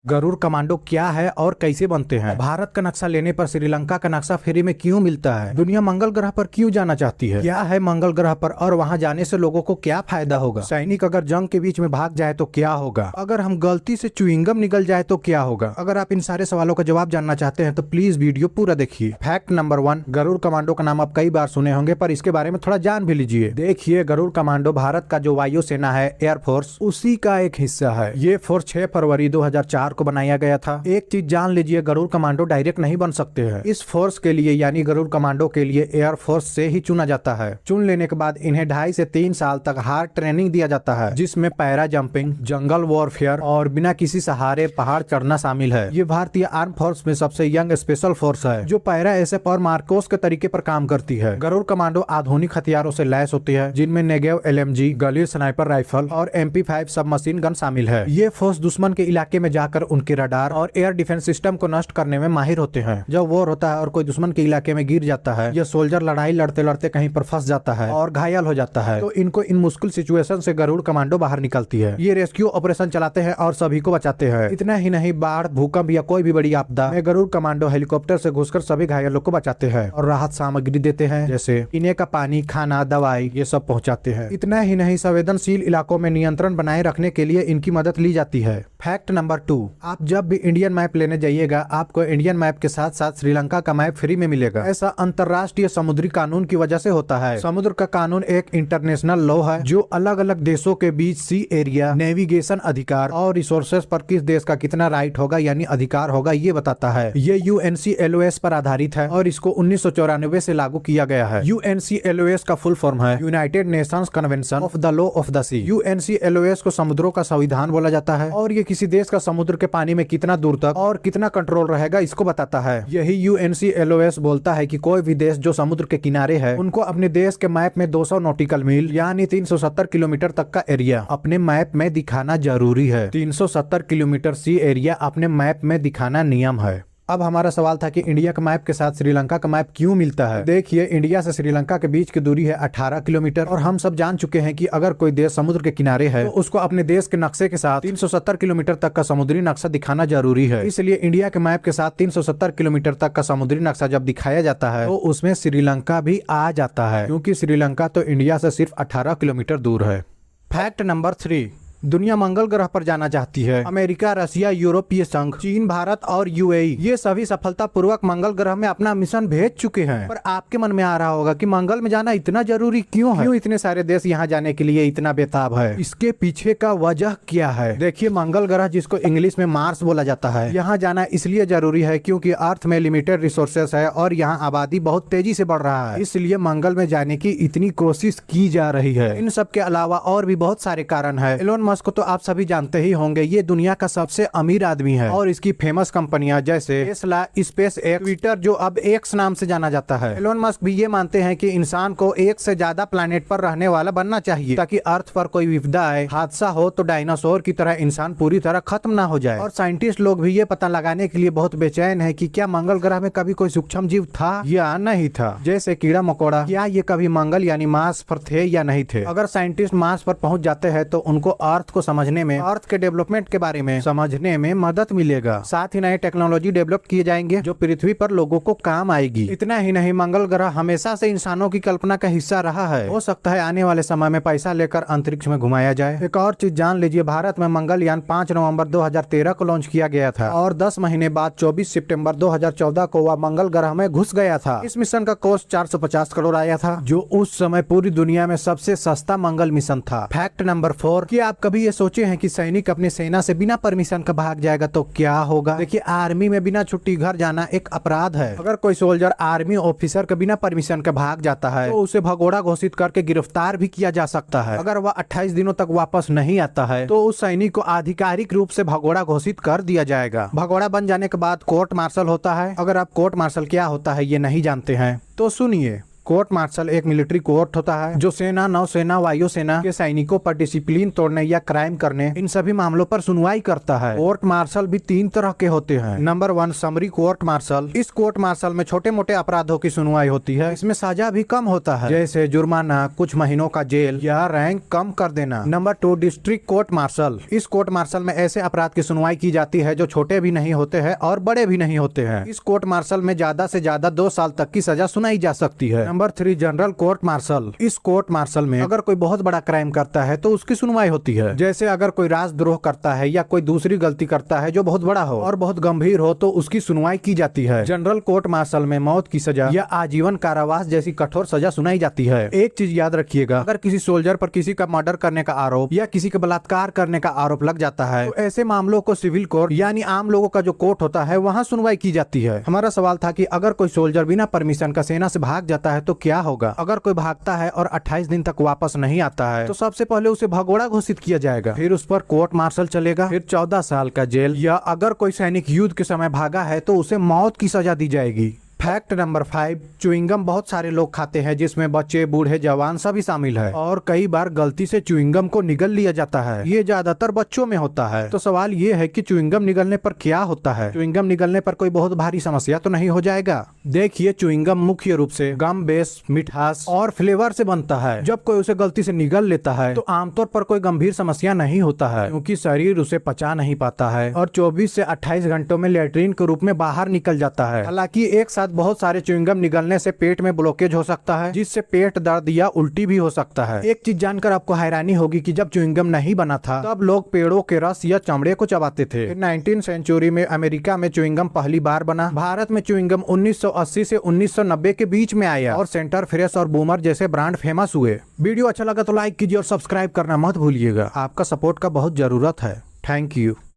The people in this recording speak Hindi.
गरुड़ कमांडो क्या है और कैसे बनते हैं, भारत का नक्शा लेने पर श्रीलंका का नक्शा फ्री में क्यों मिलता है, दुनिया मंगल ग्रह पर क्यों जाना चाहती है, क्या है मंगल ग्रह पर और वहां जाने से लोगों को क्या फायदा होगा, सैनिक अगर जंग के बीच में भाग जाए तो क्या होगा, अगर हम गलती से च्युइंगम निकल जाए तो क्या होगा। अगर आप इन सारे सवालों का जवाब जानना चाहते हैं तो प्लीज वीडियो पूरा देखिए। फैक्ट नंबर 1, गरुड़ कमांडो का नाम आप कई बार सुने होंगे पर इसके बारे में थोड़ा जान भी लीजिए। देखिए, गरुड़ कमांडो भारत का जो वायुसेना है, एयरफोर्स, उसी का एक हिस्सा है। ये फोर्स 6 फरवरी 2004 को बनाया गया था। एक चीज जान लीजिए, गरुड़ कमांडो डायरेक्ट नहीं बन सकते हैं। इस फोर्स के लिए यानी गरुड़ कमांडो के लिए एयरफोर्स से ही चुना जाता है। चुन लेने के बाद इन्हें 2.5 से 3 साल तक हार्ड ट्रेनिंग दिया जाता है, जिसमें पैरा जंपिंग, जंगल वॉरफेयर और बिना किसी सहारे पहाड़ चढ़ना शामिल है। ये भारतीय आर्म फोर्स में सबसे यंग स्पेशल फोर्स है जो पैरा एसएफ और मार्कोस के तरीके पर काम करती है। गरुड़ कमांडो आधुनिक हथियारों से लैस होती है, जिनमें नेगेव LMG, गलीर स्नाइपर राइफल और MP5 सब मशीन गन शामिल है। ये फोर्स दुश्मन के इलाके में जाकर उनके रडार और एयर डिफेंस सिस्टम को नष्ट करने में माहिर होते हैं। जब वॉर होता है और कोई दुश्मन के इलाके में गिर जाता है, यह सोल्जर लड़ाई लड़ते लड़ते कहीं पर फंस जाता है और घायल हो जाता है, तो इनको इन मुश्किल सिचुएशन से गरुड़ कमांडो बाहर निकलती है। ये रेस्क्यू ऑपरेशन चलाते हैं और सभी को बचाते हैं। इतना ही नहीं, बाढ़, भूकंप या कोई भी बड़ी आपदा में गरुड़ कमांडो हेलीकॉप्टर से घुसकर सभी घायलों को बचाते हैं और राहत सामग्री देते हैं, जैसे पीने का पानी, खाना, दवाई, ये सब पहुंचाते हैं। इतना ही नहीं, संवेदनशील इलाकों में नियंत्रण बनाए रखने के लिए इनकी मदद ली जाती है। फैक्ट नंबर 2, आप जब भी इंडियन मैप लेने जाइएगा, आपको इंडियन मैप के साथ साथ श्रीलंका का मैप फ्री में मिलेगा। ऐसा अंतर्राष्ट्रीय समुद्री कानून की वजह से होता है। समुद्र का कानून एक इंटरनेशनल लॉ है जो अलग अलग देशों के बीच सी एरिया, नेविगेशन अधिकार और रिसोर्सेज पर किस देश का कितना राइट होगा यानी अधिकार होगा, ये बताता है। ये UNCLOS पर आधारित है और इसको 1994 से लागू किया गया है। UNCLOS का फुल फॉर्म है United Nations Convention of the Law of the Sea. UNCLOS को समुद्रों का संविधान बोला जाता है और ये किसी देश का समुद्र के पानी में कितना दूर तक और कितना कंट्रोल रहेगा इसको बताता है। यही UNCLOS बोलता है कि कोई भी देश जो समुद्र के किनारे है, उनको अपने देश के मैप में 200 नॉटिकल मील यानी 370 किलोमीटर तक का एरिया अपने मैप में दिखाना जरूरी है। 370 किलोमीटर सी एरिया अपने मैप में दिखाना नियम है। अब हमारा सवाल था कि इंडिया का मैप के साथ श्रीलंका का मैप क्यों मिलता है। देखिए, इंडिया से श्रीलंका के बीच की दूरी है 18 किलोमीटर और हम सब जान चुके हैं कि अगर कोई देश समुद्र के किनारे है तो उसको अपने देश के नक्शे के साथ 370 किलोमीटर तक का समुद्री नक्शा दिखाना जरूरी है। इसलिए इंडिया के मैप के साथ 370 किलोमीटर तक का समुद्री नक्शा जब दिखाया जाता है तो उसमें श्रीलंका भी आ जाता है, क्योंकि श्रीलंका तो इंडिया से सिर्फ 18 किलोमीटर दूर है। फैक्ट नंबर 3, दुनिया मंगल ग्रह पर जाना चाहती है। अमेरिका, रसिया, यूरोपीय संघ, चीन, भारत और UAE ये सभी सफलतापूर्वक मंगल ग्रह में अपना मिशन भेज चुके हैं। पर आपके मन में आ रहा होगा कि मंगल में जाना इतना जरूरी क्यों है, क्यों इतने सारे देश यहाँ जाने के लिए इतना बेताब है, इसके पीछे का वजह क्या है। देखिए, मंगल ग्रह जिसको इंग्लिश में मार्स बोला जाता है, यहाँ जाना इसलिए जरूरी है क्योंकि अर्थ में लिमिटेड रिसोर्सेस है और यहाँ आबादी बहुत तेजी से बढ़ रहा है, इसलिए मंगल में जाने की इतनी कोशिश की जा रही है। इन सब के अलावा और भी बहुत सारे कारण है। एलोन मस्क को तो आप सभी जानते ही होंगे, ये दुनिया का सबसे अमीर आदमी है और इसकी फेमस कंपनियां जैसे टेस्ला, स्पेसएक्स, ट्विटर जो अब एक्स नाम से जाना जाता है। एलोन मस्क भी ये मानते हैं कि इंसान को एक से ज्यादा प्लैनेट पर रहने वाला बनना चाहिए ताकि अर्थ पर कोई विपदा आए, हादसा हो तो डायनासोर की तरह इंसान पूरी तरह खत्म ना हो जाए। और साइंटिस्ट लोग भी ये पता लगाने के लिए बहुत बेचैन है कि क्या मंगल ग्रह में कभी कोई सूक्ष्म जीव था या नहीं था, जैसे कीड़ा मकोड़ा, क्या ये कभी मंगल यानी मार्स पर थे या नहीं थे। अगर साइंटिस्ट मार्स पर पहुंच जाते हैं तो उनको अर्थ को समझने में, अर्थ के डेवलपमेंट के बारे में समझने में मदद मिलेगा। साथ ही नए टेक्नोलॉजी डेवलप किए जाएंगे जो पृथ्वी पर लोगों को काम आएगी। इतना ही नहीं, मंगल ग्रह हमेशा से इंसानों की कल्पना का हिस्सा रहा है। हो सकता है आने वाले समय में पैसा लेकर अंतरिक्ष में घुमाया जाए। एक और चीज जान लीजिए, भारत में मंगलयान 5 नवंबर 2013 को लॉन्च किया गया था और 10 महीने बाद 24 सितंबर 2014 को वह मंगल ग्रह में घुस गया था। इस मिशन का कॉस्ट 450 करोड़ आया था, जो उस समय पूरी दुनिया में सबसे सस्ता मंगल मिशन था। फैक्ट नंबर 4, कि आप कभी ये सोचे हैं कि सैनिक अपने सेना से बिना परमिशन का भाग जाएगा तो क्या होगा। देखिए, आर्मी में बिना छुट्टी घर जाना एक अपराध है। अगर कोई सोल्जर आर्मी ऑफिसर के बिना परमिशन के भाग जाता है तो उसे भगोड़ा घोषित करके गिरफ्तार भी किया जा सकता है। अगर वह 28 दिनों तक वापस नहीं आता है तो उस सैनिक को आधिकारिक रूप से भगोड़ा घोषित कर दिया जाएगा। भगोड़ा बन जाने के बाद कोर्ट मार्शल होता है। अगर आप कोर्ट मार्शल क्या होता है ये नहीं जानते हैं तो सुनिए। कोर्ट मार्शल एक मिलिट्री कोर्ट होता है जो सेना, नौसेना, वायुसेना के सैनिकों पर डिसिप्लिन तोड़ने या क्राइम करने इन सभी मामलों पर सुनवाई करता है। कोर्ट मार्शल भी 3 तरह के होते हैं। Number 1 summary court martial. इस कोर्ट मार्शल में छोटे मोटे अपराधों की सुनवाई होती है। इसमें सजा भी कम होता है, जैसे जुर्माना, कुछ महीनों का जेल या रैंक कम कर देना। Number 2 district court martial. इस कोर्ट मार्शल में ऐसे अपराध की सुनवाई की जाती है जो छोटे भी नहीं होते हैं और बड़े भी नहीं होते हैं। इस कोर्ट मार्शल में ज्यादा से ज्यादा 2 साल तक की सजा सुनाई जा सकती है। Number 3 general court martial. इस कोर्ट मार्शल में अगर कोई बहुत बड़ा क्राइम करता है तो उसकी सुनवाई होती है, जैसे अगर कोई राजद्रोह करता है या कोई दूसरी गलती करता है जो बहुत बड़ा हो और बहुत गंभीर हो तो उसकी सुनवाई की जाती है। जनरल कोर्ट मार्शल में मौत की सजा या आजीवन कारावास जैसी कठोर सजा सुनाई जाती है। एक चीज याद रखिएगा, अगर किसी सोल्जर पर किसी का मर्डर करने का आरोप या किसी का बलात्कार करने का आरोप लग जाता है तो ऐसे मामलों को सिविल कोर्ट यानी आम लोगों का जो कोर्ट होता है वहाँ सुनवाई की जाती है। हमारा सवाल था कि अगर कोई सोल्जर बिना परमिशन का सेना से भाग जाता है तो क्या होगा। अगर कोई भागता है और 28 दिन तक वापस नहीं आता है तो सबसे पहले उसे भगोड़ा घोषित किया जाएगा, फिर उस पर कोर्ट मार्शल चलेगा, फिर 14 साल का जेल, या अगर कोई सैनिक युद्ध के समय भागा है तो उसे मौत की सजा दी जाएगी। फैक्ट नंबर 5 च्युइंगम बहुत सारे लोग खाते हैं, जिसमें बच्चे, बूढ़े, जवान सभी शामिल है और कई बार गलती से च्युइंगम को निगल लिया जाता है। ये ज्यादातर बच्चों में होता है। तो सवाल ये है कि च्युइंगम निगलने पर क्या होता है। च्युइंगम निगलने पर कोई बहुत भारी समस्या तो नहीं हो जाएगा। देखिए, च्युइंगम मुख्य रूप से गम बेस, मिठास और फ्लेवर से बनता है। जब कोई उसे गलती से निगल लेता है तो आमतौर पर कोई गंभीर समस्या नहीं होता है, क्योंकि शरीर उसे पचा नहीं पाता है और 24 से 28 घंटों में लेट्रिन के रूप में बाहर निकल जाता है। हालांकि एक साथ बहुत सारे च्युइंगम निगलने से पेट में ब्लॉकेज हो सकता है, जिससे पेट दर्द या उल्टी भी हो सकता है। एक चीज जानकर आपको हैरानी होगी कि जब च्युइंगम नहीं बना था तब लोग पेड़ों के रस या चमड़े को चबाते थे। 19वीं सेंचुरी में अमेरिका में च्युइंगम पहली बार बना। भारत में च्युइंगम 1980 से 1990 के बीच में आया और सेंटर फ्रेश और बूमर जैसे ब्रांड फेमस हुए। वीडियो अच्छा लगा तो लाइक कीजिए और सब्सक्राइब करना मत भूलिएगा। आपका सपोर्ट का बहुत जरूरत है। Thank you.